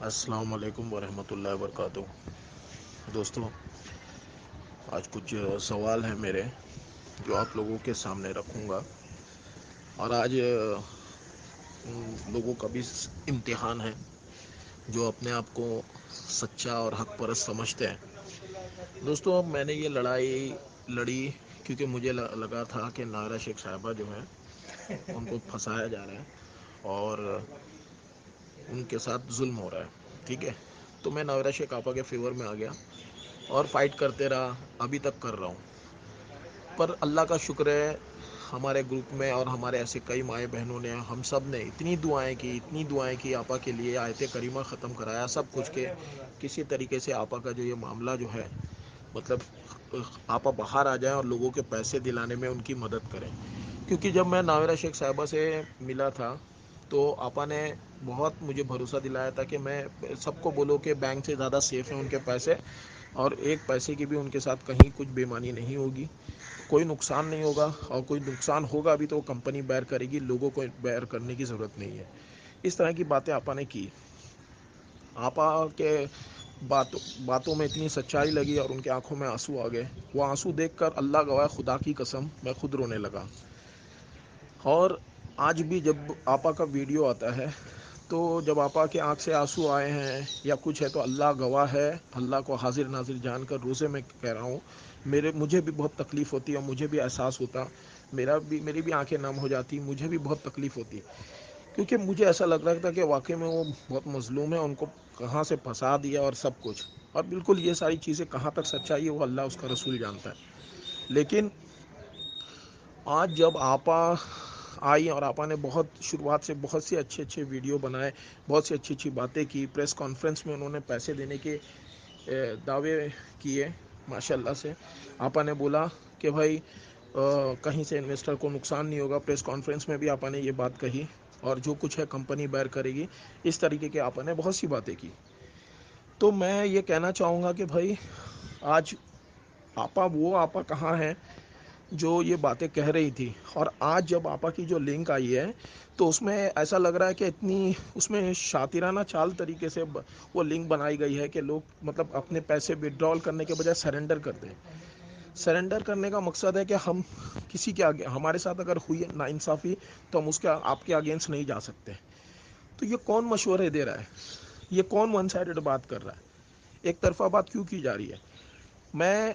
السلام علیکم ورحمۃ اللہ وبرکاتہ۔ دوستوں، آج کچھ سوال ہیں میرے جو آپ لوگوں کے سامنے رکھوں گا، اور آج لوگوں کا بھی امتحان ہے جو اپنے آپ کو سچا اور حق پرست سمجھتے ہیں۔ دوستوں، اب میں نے یہ لڑائی لڑی کیونکہ مجھے لگا تھا کہ نائرہ شیخ صاحبہ جو ہیں ان کو پھنسایا جا رہا ہے اور ان کے ساتھ ظلم ہو رہا ہے، ٹھیک ہے۔ تو میں نائرہ شیخ آپا کے فیور میں آ گیا اور فائٹ کرتے رہا، ابھی تک کر رہا ہوں۔ پر اللہ کا شکر ہے، ہمارے گروپ میں اور ہمارے ایسے کئی مائیں بہنوں نے، ہم سب نے اتنی دعائیں کی آپا کے لیے، آیت کریمہ ختم کرایا، سب کچھ کے کسی طریقے سے آپا کا جو یہ معاملہ جو ہے، مطلب آپا باہر آ جائیں اور لوگوں کے پیسے دلانے میں ان کی مدد کریں۔ کیونکہ جب میں نائرہ شیخ صاحبہ سے ملا تھا تو آپا نے بہت مجھے بھروسہ دلایا تھا کہ میں سب کو بولو کہ بینک سے زیادہ سیف ہیں ان کے پیسے، اور ایک پیسے کی بھی ان کے ساتھ کہیں کچھ بے ایمانی نہیں ہوگی، کوئی نقصان نہیں ہوگا، اور کوئی نقصان ہوگا بھی تو کمپنی بیئر کرے گی، لوگوں کو بیئر کرنے کی ضرورت نہیں ہے۔ اس طرح کی باتیں آپا نے کی۔ آپا کے باتوں میں اتنی سچائی لگی اور ان کی آنکھوں میں آنسو آ گئے۔ وہ آنسو دیکھ کر اللہ گواہ، خدا کی قسم، میں خود رونے لگا۔ اور آج بھی جب آپا کا ویڈیو آتا ہے تو جب آپا کے آنکھ سے آنسو آئے ہیں یا کچھ ہے تو اللہ گواہ ہے، اللہ کو حاضر ناظر جان کر روزے میں کہہ رہا ہوں، مجھے بھی بہت تکلیف ہوتی ہے اور مجھے بھی احساس ہوتا، میری بھی آنکھیں نم ہو جاتی، مجھے بھی بہت تکلیف ہوتی، کیونکہ مجھے ایسا لگ رہا تھا کہ واقعی میں وہ بہت مظلوم ہے، ان کو کہاں سے پھنسا دیا اور سب کچھ، اور بالکل یہ ساری چیزیں کہاں تک سچائی ہے وہ اللہ اس کا رسول جانتا ہے۔ لیکن آج جب آپا آئی اور آپا نے شروعات سے بہت سے اچھے ویڈیو بنائے، بہت سی اچھی باتیں کی، پریس کانفرنس میں انہوں نے پیسے دینے کے دعوے کیے، ماشاء اللہ سے آپا نے بولا کہ بھائی کہیں سے انویسٹر کو نقصان نہیں ہوگا، پریس کانفرنس میں بھی آپا نے یہ بات کہی، اور جو کچھ ہے کمپنی بیئر کرے گی، اس طریقے کے آپا نے بہت سی باتیں کی۔ تو میں یہ کہنا چاہوں گا کہ بھائی آج آپا کہاں ہیں جو یہ باتیں کہہ رہی تھی، اور آج جب آپا کی جو لنک آئی ہے تو اس میں ایسا لگ رہا ہے کہ اس میں شاطرانہ چال طریقے سے وہ لنک بنائی گئی ہے کہ لوگ مطلب اپنے پیسے وڈرال کرنے کے بجائے سرنڈر کر دیں۔ سرنڈر کرنے کا مقصد ہے کہ ہم کسی کے آگے، ہمارے ساتھ اگر ہوئی ناانصافی تو ہم آپ کے اگینسٹ نہیں جا سکتے۔ تو یہ کون مشورے دے رہا ہے؟ یہ کون ون سائیڈڈ بات کر رہا ہے؟ ایک طرفہ بات کیوں کی جا رہی ہے؟ میں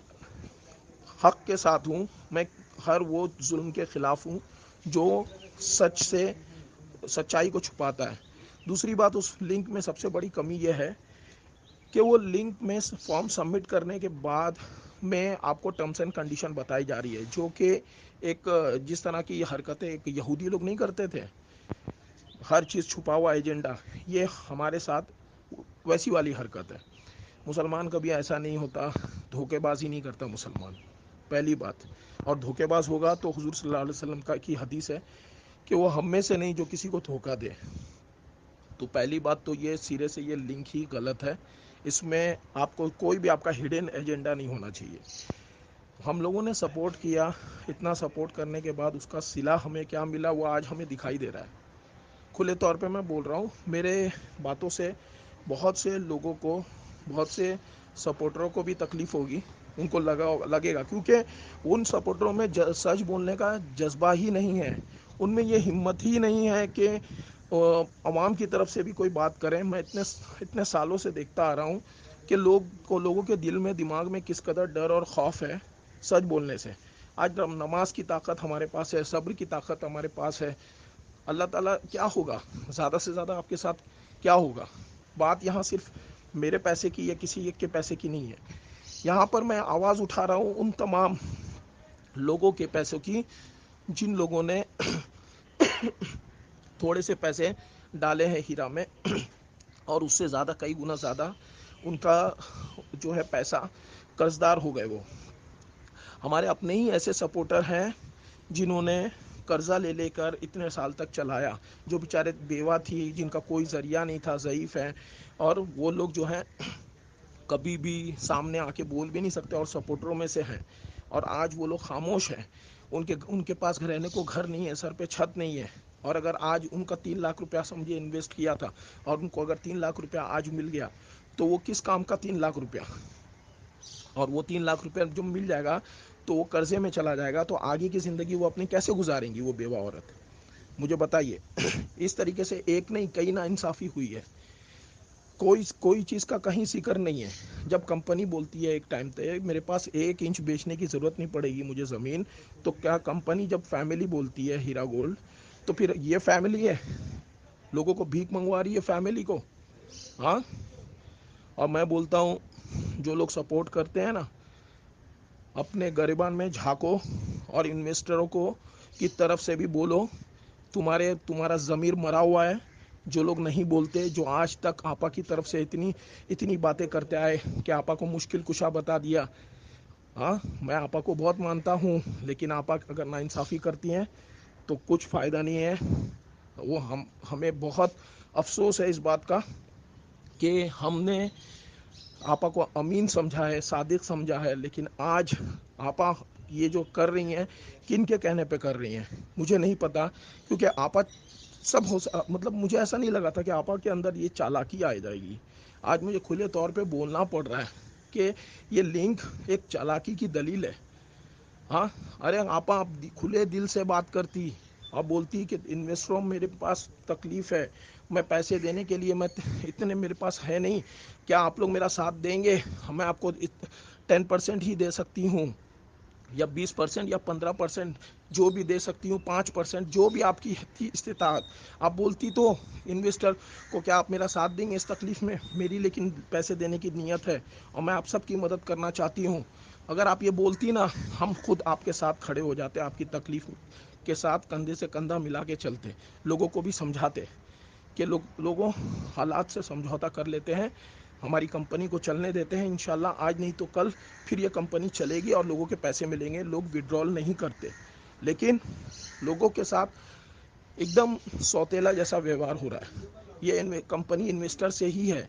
حق کے ساتھ ہوں، میں ہر وہ ظلم کے خلاف ہوں جو سچائی کو چھپاتا ہے۔ دوسری بات، اس لنک میں سب سے بڑی کمی یہ ہے کہ وہ لنک میں فارم سبمٹ کرنے کے بعد میں آپ کو ٹرمز اینڈ کنڈیشن بتائی جا رہی ہے، جو کہ جس طرح کی یہ حرکتیں ایک یہودی لوگ نہیں کرتے تھے، ہر چیز چھپا ہوا ایجنڈا، یہ ہمارے ساتھ ویسی والی حرکت ہے۔ مسلمان کبھی ایسا نہیں ہوتا، دھوکے بازی نہیں کرتا مسلمان، پہلی بات۔ اور دھوکے باز ہوگا تو حضور صلی اللہ علیہ وسلم کی حدیث ہے کہ وہ ہم میں سے نہیں جو کسی کو دھوکہ دے۔ تو پہلی بات تو یہ سرے سے یہ لنک ہی غلط ہے، اس میں آپ کو کوئی بھی آپ کا ہڈن ایجنڈا نہیں ہونا چاہیے۔ ہم لوگوں نے سپورٹ کیا، اتنا سپورٹ کرنے کے بعد اس کا صلہ ہمیں کیا ملا وہ آج ہمیں دکھائی دے رہا ہے۔ کھلے طور پہ میں بول رہا ہوں، میرے باتوں سے بہت سے لوگوں کو، بہت سے سپورٹروں کو بھی تکلیف ہوگی، ان کو لگے گا، کیونکہ ان سپورٹروں میں سچ بولنے کا جذبہ ہی نہیں ہے، ان میں یہ ہمت ہی نہیں ہے کہ عوام کی طرف سے بھی کوئی بات کریں۔ میں اتنے سالوں سے دیکھتا آ رہا ہوں کہ لوگوں کے دل میں، دماغ میں کس قدر ڈر اور خوف ہے سچ بولنے سے۔ آج نماز کی طاقت ہمارے پاس ہے، صبر کی طاقت ہمارے پاس ہے۔ اللہ تعالیٰ کیا ہوگا، زیادہ سے زیادہ آپ کے ساتھ کیا ہوگا؟ بات یہاں صرف میرے پیسے کی یا کسی ایک کے پیسے کی نہیں ہے، یہاں پر میں آواز اٹھا رہا ہوں ان تمام لوگوں کے پیسوں کی جن لوگوں نے تھوڑے سے پیسے ڈالے ہیں ہیرا میں، اور اس سے زیادہ، کئی گنا زیادہ ان کا جو ہے پیسہ قرض دار ہو گئے۔ وہ ہمارے اپنے ہی ایسے سپورٹر ہیں جنہوں نے قرضہ لے کر اتنے سال تک چلایا، جو بیچارے بیوہ تھی، جن کا کوئی ذریعہ نہیں تھا، ضعیف ہیں، اور وہ لوگ جو ہیں کبھی بھی سامنے آ کے بول بھی نہیں سکتے اور سپورٹروں میں سے ہیں، اور آج وہ لوگ خاموش ہیں، ان کے پاس رہنے کو گھر نہیں ہے، سر پہ چھت نہیں ہے، اور اگر آج ان کا 3 لاکھ روپیہ سمجھے انویسٹ کیا تھا اور ان کو اگر 3 لاکھ روپیہ آج مل گیا تو وہ کس کام کا 3 لاکھ روپیہ؟ اور وہ 3 لاکھ روپیہ جو مل جائے گا تو وہ قرضے میں چلا جائے گا، تو آگے کی زندگی وہ اپنی کیسے گزاریں گی وہ بیوہ عورت؟ مجھے بتائیے۔ اس طریقے سے ایک نہیں کئی نا انصافی ہوئی ہے، کوئی چیز کا کہیں ذکر نہیں ہے۔ جب کمپنی بولتی ہے ایک ٹائم پہ میرے پاس 1 انچ بیچنے کی ضرورت نہیں پڑے گی مجھے زمین، تو کیا کمپنی جب فیملی بولتی ہے ہیرا گولڈ، تو پھر یہ فیملی ہے؟ لوگوں کو بھیک منگوا رہی ہے فیملی کو؟ ہاں؟ اور میں بولتا ہوں جو لوگ سپورٹ کرتے ہیں نا، اپنے گریبان میں جھانکو اور انویسٹروں کو کی طرف سے بھی بولو، تمہارا ضمیر مرا ہوا ہے۔ جو لوگ نہیں بولتے، جو آج تک آپا کی طرف سے اتنی باتیں کرتے آئے کہ آپا کو مشکل کشا بتا دیا، ہاں میں آپا کو بہت مانتا ہوں، لیکن آپا اگر ناانصافی کرتی ہیں تو کچھ فائدہ نہیں ہے۔ وہ ہمیں بہت افسوس ہے اس بات کا کہ ہم نے آپا کو امین سمجھا ہے، صادق سمجھا ہے، لیکن آج آپا یہ جو کر رہی ہیں کن کے کہنے پہ کر رہی ہیں مجھے نہیں پتا، کیونکہ آپا مطلب مجھے ایسا نہیں لگا تھا کہ آپا کے اندر یہ چالاکی آ جائے گی۔ آج مجھے کھلے طور پہ بولنا پڑ رہا ہے کہ یہ لنک ایک چالاکی کی دلیل ہے۔ ہاں ارے آپا آپ کھلے دل سے بات کرتی، آپ بولتی کہ انویسٹروں میرے پاس تکلیف ہے، میں پیسے دینے کے لیے میں اتنے میرے پاس ہے نہیں، کیا آپ لوگ میرا ساتھ دیں گے؟ میں آپ کو 10% ہی دے سکتی ہوں، یا 20% یا 15%، جو بھی دے سکتی ہوں، 5%، جو بھی آپ کی تھی استطاعت، آپ بولتی تو انویسٹر کو کیا آپ میرا ساتھ دیں گے اس تکلیف میں؟ میری لیکن پیسے دینے کی نیت ہے اور میں آپ سب کی مدد کرنا چاہتی ہوں۔ اگر آپ یہ بولتی نا، ہم خود آپ کے ساتھ کھڑے ہو جاتے، آپ کی تکلیف کے ساتھ کندھے سے کندھا ملا کے چلتے، لوگوں کو بھی سمجھاتے کہ لوگوں حالات سے سمجھوتا کر لیتے ہیں، ہماری کمپنی کو چلنے دیتے ہیں، انشاءاللہ آج نہیں تو کل پھر یہ کمپنی چلے گی اور لوگوں کے پیسے ملیں گے۔ لوگ وڈرال نہیں کرتے، لیکن لوگوں کے ساتھ ایک دم سوتیلا جیسا ویوہار ہو رہا ہے۔ یہ کمپنی انویسٹر سے ہی ہے۔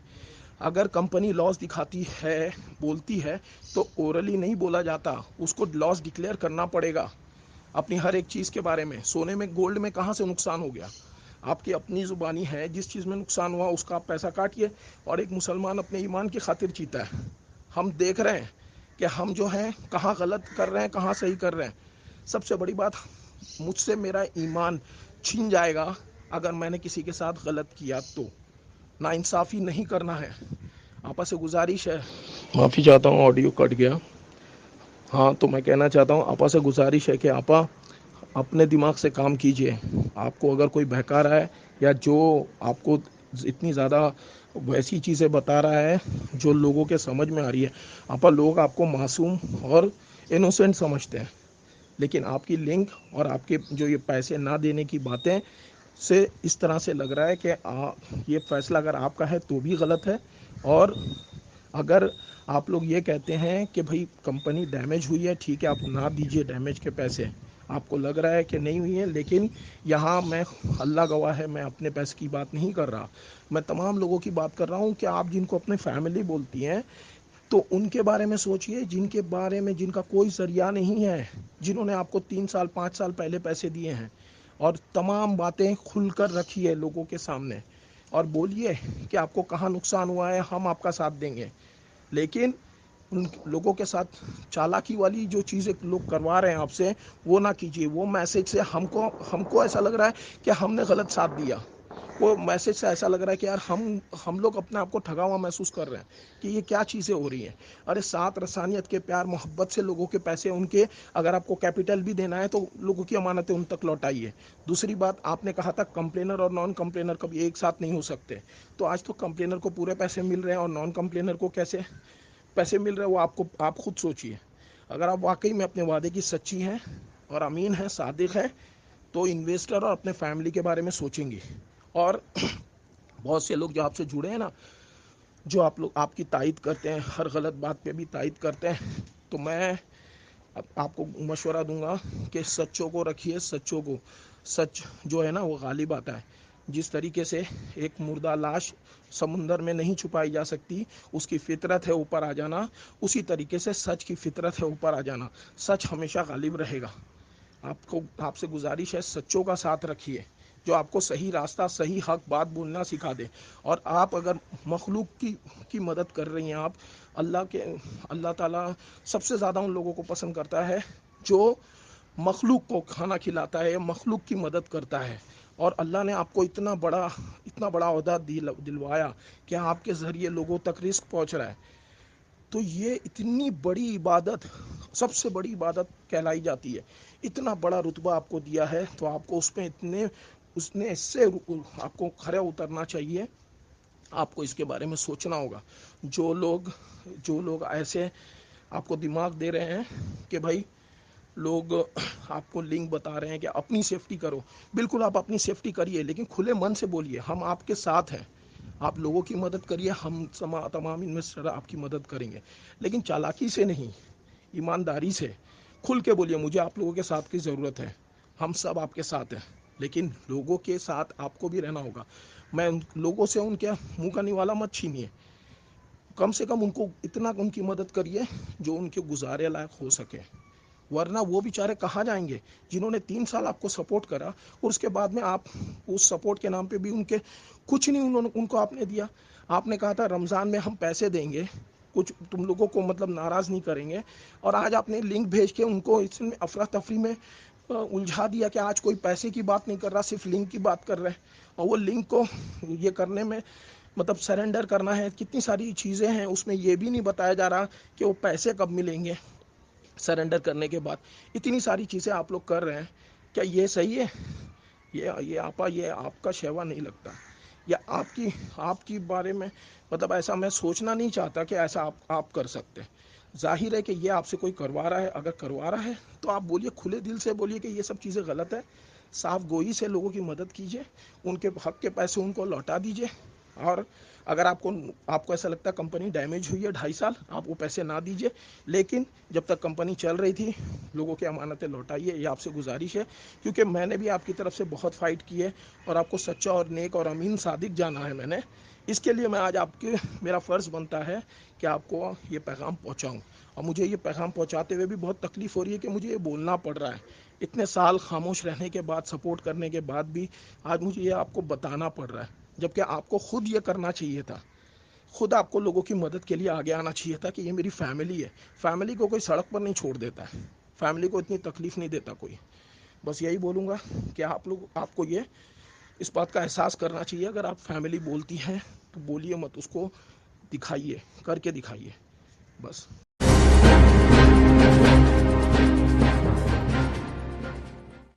اگر کمپنی لاس دکھاتی ہے، بولتی ہے، تو اورلی نہیں بولا جاتا، اس کو لاس ڈکلیئر کرنا پڑے گا اپنی ہر ایک چیز کے بارے میں۔ سونے میں گولڈ میں کہاں سے نقصان ہو گیا؟ آپ کی اپنی زبانی ہے، جس چیز میں نقصان ہوا اس کا آپ پیسہ کاٹیے۔ اور ایک مسلمان اپنے ایمان کی خاطر جیتا ہے۔ ہم دیکھ رہے ہیں کہ ہم جو ہیں کہاں غلط کر رہے ہیں، کہاں صحیح کر رہے ہیں۔ سب سے بڑی بات، مجھ سے میرا ایمان چھن جائے گا اگر میں نے کسی کے ساتھ غلط کیا تو۔ ناانصافی نہیں کرنا ہے۔ آپا سے گزارش ہے، معافی چاہتا ہوں آڈیو کٹ گیا۔ ہاں تو میں کہنا چاہتا ہوں آپا سے گزارش ہے کہ آپا اپنے دماغ سے کام کیجئے۔ آپ کو اگر کوئی بہکا رہا ہے یا جو آپ کو اتنی زیادہ ویسی چیزیں بتا رہا ہے جو لوگوں کے سمجھ میں آ رہی ہے، آپا لوگ آپ کو معصوم اور انوسینٹ سمجھتے ہیں، لیکن آپ کی لنک اور آپ کے جو یہ پیسے نہ دینے کی باتیں سے اس طرح سے لگ رہا ہے کہ یہ فیصلہ اگر آپ کا ہے تو بھی غلط ہے، اور اگر آپ لوگ یہ کہتے ہیں کہ بھئی کمپنی ڈیمیج ہوئی ہے، ٹھیک ہے آپ نہ دیجئے ڈیمیج کے پیسے، آپ کو لگ رہا ہے کہ نہیں ہوئی ہے، لیکن یہاں میں اللہ گواہ ہے میں اپنے پیسے کی بات نہیں کر رہا، میں تمام لوگوں کی بات کر رہا ہوں کہ آپ جن کو اپنے فیملی بولتی ہیں تو ان کے بارے میں سوچئے، جن کے بارے میں جن کا کوئی ذریعہ نہیں ہے، جنہوں نے آپ کو 3 سال 5 سال پہلے پیسے دیے ہیں، اور تمام باتیں کھل کر رکھیے لوگوں کے سامنے اور بولیے کہ آپ کو کہاں نقصان ہوا ہے، ہم آپ کا ساتھ دیں گے۔ لیکن ان لوگوں کے ساتھ چالاکی والی جو چیزیں لوگ کروا رہے ہیں آپ سے، وہ نہ کیجیے۔ وہ میسج سے ہم کو ایسا لگ رہا ہے کہ ہم نے غلط ساتھ دیا۔ وہ میسج سے ایسا لگ رہا ہے کہ یار ہم لوگ اپنے آپ کو ٹھگا ہوا محسوس کر رہے ہیں کہ یہ کیا چیزیں ہو رہی ہیں۔ ارے ساتھ رسانیت کے پیار محبت سے لوگوں کے پیسے ان کے، اگر آپ کو کیپٹل بھی دینا ہے تو لوگوں کی امانتیں ان تک لوٹائیے۔ دوسری بات، آپ نے کہا تھا کمپلینر اور نان کمپلینر کبھی ایک ساتھ نہیں ہو سکتے، تو آج تو کمپلینر کو پورے پیسے مل رہے ہیں اور نان کمپلینر کو کیسے پیسے مل رہے ہیں، وہ آپ خود سوچئے۔ اگر آپ واقعی میں اپنے وعدے کی سچی ہیں اور امین ہیں، صادق ہیں، تو انویسٹر اور اپنے فیملی کے بارے میں سوچیں گے۔ اور بہت سے لوگ جو آپ سے جڑے ہیں نا، جو آپ کی تائید کرتے ہیں، ہر غلط بات پہ بھی تائید کرتے ہیں، تو میں آپ کو مشورہ دوں گا کہ سچوں کو رکھیے، سچوں کو۔ سچ جو ہے نا وہ غالب آتا ہے۔ جس طریقے سے ایک مردہ لاش سمندر میں نہیں چھپائی جا سکتی، اس کی فطرت ہے اوپر آ جانا، اسی طریقے سے سچ کی فطرت ہے اوپر آ جانا۔ سچ ہمیشہ غالب رہے گا۔ آپ سے گزارش ہے سچوں کا ساتھ رکھیے، جو آپ کو صحیح راستہ صحیح حق بات بولنا سکھا دے. اور آپ اگر مخلوق کی مدد کر رہی ہیں، آپ اللہ تعالیٰ سب سے زیادہ ان لوگوں کو پسند کرتا ہے جو مخلوق کو کھانا کھلاتا ہے یا مخلوق کی مدد کرتا ہے. اور اللہ نے آپ کو اتنا بڑا عہدہ دلوایا کہ آپ کے ذریعے لوگوں تک رزق پہنچ رہا ہے. تو یہ اتنی بڑی عبادت، سب سے بڑی عبادت کہلائی جاتی ہے. اتنا بڑا رتبہ آپ کو دیا ہے تو آپ کو اس نے اس سے آپ کو کھرے اترنا چاہیے. آپ کو اس کے بارے میں سوچنا ہوگا. جو لوگ ایسے آپ کو دماغ دے رہے ہیں کہ بھائی لوگ آپ کو لنک بتا رہے ہیں کہ اپنی سیفٹی کرو، بالکل آپ اپنی سیفٹی کریے، لیکن کھلے من سے بولیے ہم آپ کے ساتھ ہیں. آپ لوگوں کی مدد کریے، ہم تمام انویسٹر آپ کی مدد کریں گے، لیکن چالاکی سے نہیں، ایمانداری سے کھل کے بولیے مجھے آپ لوگوں کے ساتھ کی ضرورت ہے، ہم سب آپ کے ساتھ ہیں. لیکن لوگوں کے ساتھ آپ کو بھی رہنا ہوگا. میں لوگوں سے ان کے منہ کا نوالا مت چھینیے. کم سے کم ان کی مدد کریے جو ان کے گزارے لائق ہو سکے. ورنہ وہ بیچارے کہاں جائیں گے جنہوں نے 3 سال آپ کو سپورٹ کرا اور اس کے بعد میں آپ اس سپورٹ کے نام پہ بھی کچھ نہیں ان کو آپ نے دیا. آپ نے کہا تھا رمضان میں ہم پیسے دیں گے، کچھ تم لوگوں کو مطلب ناراض نہیں کریں گے، اور آج آپ نے لنک بھیج کے ان کو اس میں افراتفری میں الجھا دیا کہ آج کوئی پیسے کی بات نہیں کر رہا، صرف لنک کی بات کر رہے ہیں. اور وہ لنک کو یہ کرنے میں مطلب سرنڈر کرنا ہے، کتنی ساری چیزیں ہیں اس میں، یہ بھی نہیں بتایا جا رہا کہ وہ پیسے کب ملیں گے سرنڈر کرنے کے بعد. اتنی ساری چیزیں آپ لوگ کر رہے ہیں، کیا یہ صحیح ہے؟ یہ آپ کا شیوا نہیں لگتا. یا آپ کی بارے میں مطلب ایسا میں سوچنا نہیں چاہتا کہ ایسا آپ کر سکتے. ظاہر ہے کہ یہ آپ سے کوئی کروا رہا ہے، اگر کروا رہا ہے تو آپ بولیے، کھلے دل سے بولیے کہ یہ سب چیزیں غلط ہے. صاف گوئی سے لوگوں کی مدد کیجیے، ان کے حق کے پیسے ان کو لوٹا دیجیے. اور اگر آپ کو ایسا لگتا ہے کمپنی ڈیمیج ہوئی ہے 2.5 سال، آپ وہ پیسے نہ دیجیے. لیکن جب تک کمپنی چل رہی تھی لوگوں کی امانتیں لوٹائیے، یہ آپ سے گزارش ہے. کیونکہ میں نے بھی آپ کی طرف سے بہت فائٹ کی ہے اور آپ کو سچا اور نیک اور امین صادق جانا ہے میں نے. اس کے لیے میں آج میرا فرض بنتا ہے کہ آپ کو یہ پیغام پہنچاؤں. اور مجھے یہ پیغام پہنچاتے ہوئے بھی بہت تکلیف ہو رہی ہے کہ مجھے یہ بولنا پڑ رہا ہے. اتنے سال خاموش رہنے کے بعد، سپورٹ کرنے کے بعد بھی آج مجھے یہ آپ کو بتانا پڑ رہا ہے. جبکہ آپ کو خود یہ کرنا چاہیے تھا، خود آپ کو لوگوں کی مدد کے لیے آگے آنا چاہیے تھا کہ یہ میری فیملی ہے. فیملی کو کوئی سڑک پر نہیں چھوڑ دیتا ہے، فیملی کو اتنی تکلیف نہیں دیتا کوئی. بس یہی بولوں گا کہ آپ کو اس بات کا احساس کرنا چاہیے. اگر آپ فیملی بولتی ہیں تو بولیے مت، اس کو دکھائیے، کر کے دکھائیے بس.